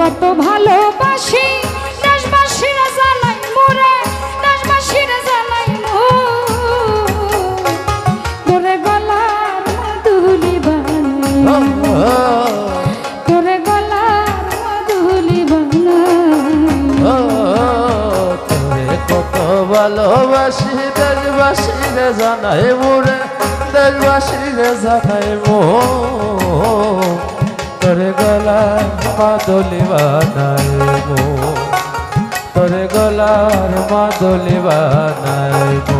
কত ভালোবাসি দেশবাসীরা জানাই মোরে দেশবাসীরা জানাই তোরে গলার মাদুলি বানাই তোরে গলার মাদুলি বানাই তোরে কত ভালোবাসি দেশবাসীরা জানাই মোরে দেশবাসীরা জানাই তোরে গলার মাদুলি বানাইবো তোরে গলার মাদুলি বানাইবো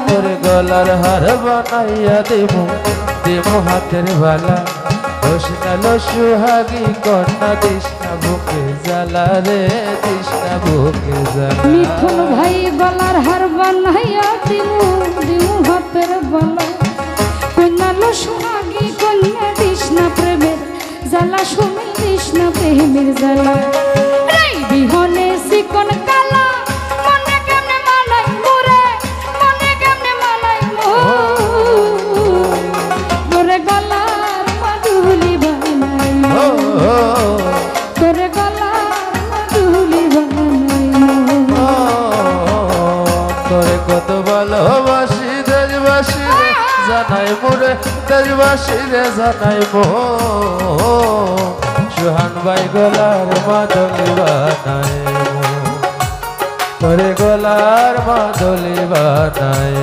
তোরে গলার হার বানাইয়া দেবো দেবো হাতের বালা রসনালো সুহাগী কন্যা কৃষ্ণা বুকে জ্বালা রে কৃষ্ণা বুকে জ্বালা মিঠুন ভাই গলার হার বানাইয়া দিমু দিমু হাতের বালা কন্যালো সুহাগী কন্যা কৃষ্ণা প্রেমের জ্বালা শুনি কৃষ্ণা প্রেমের জ্বালা বিহনে চিকন কালা মনে কেমনে মানাই মোরে মনে কেমনে মানাই তোরে গলার মাদুলি বানাই তোরে গলার মাদুলি বানাই তোরে কত ভালোবাসি দেশবাসী জানাই মোরে দেশবাসী জানাই সুহান ভাই গলার মাদুলি বানাই তোরে গলার মাদুলি বানাই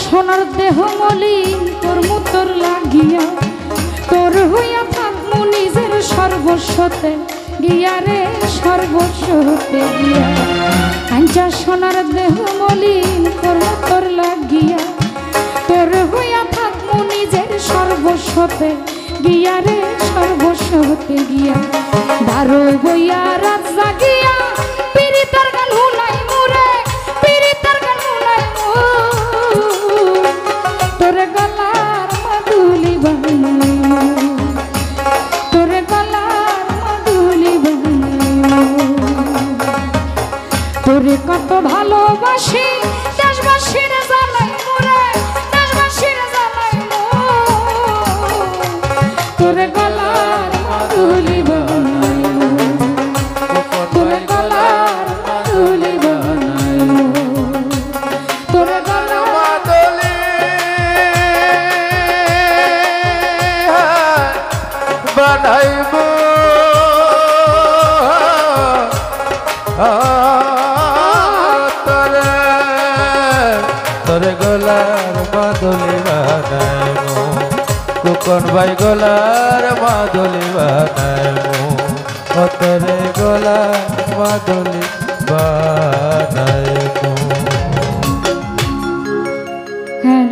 সোনার দেহ মলিন তোর মুতর লাগিয়া তোর হইয়া থাকবো নিজের সর্বস্বতে গিয়া রে সর্বস্বতে গিয়া কাঞ্চা সোনার দেহ মলিন তোর মুতর লাগিয়া তোর হইয়া থাকবো নিজের সর্বস্বতে গিয়া রে সর্বস্বতে গিয়া দারো বইয়া রাত জাগিয়া পীড়িতার গান হুনাই মোরে পীড়িতার গান হুনাই তোরে গলার মাদুলি বানাই তোরে গলার মাদুলি বানাই তোরে কত ভালোবাসি দেশবাসীরা জানাই মোরে দেশবাসীরা জানাই তোরে গলার মাদুলি বানাই তোরে গলার মাদুলি বানাই তোরে গলার মাদুলি বানাইব তোরে গলার মাদুলি বানাইব কুকন ভাই গলার মাদুলি বানাইব তোরে গলার মাদুলি বানাইব। হ্যাঁ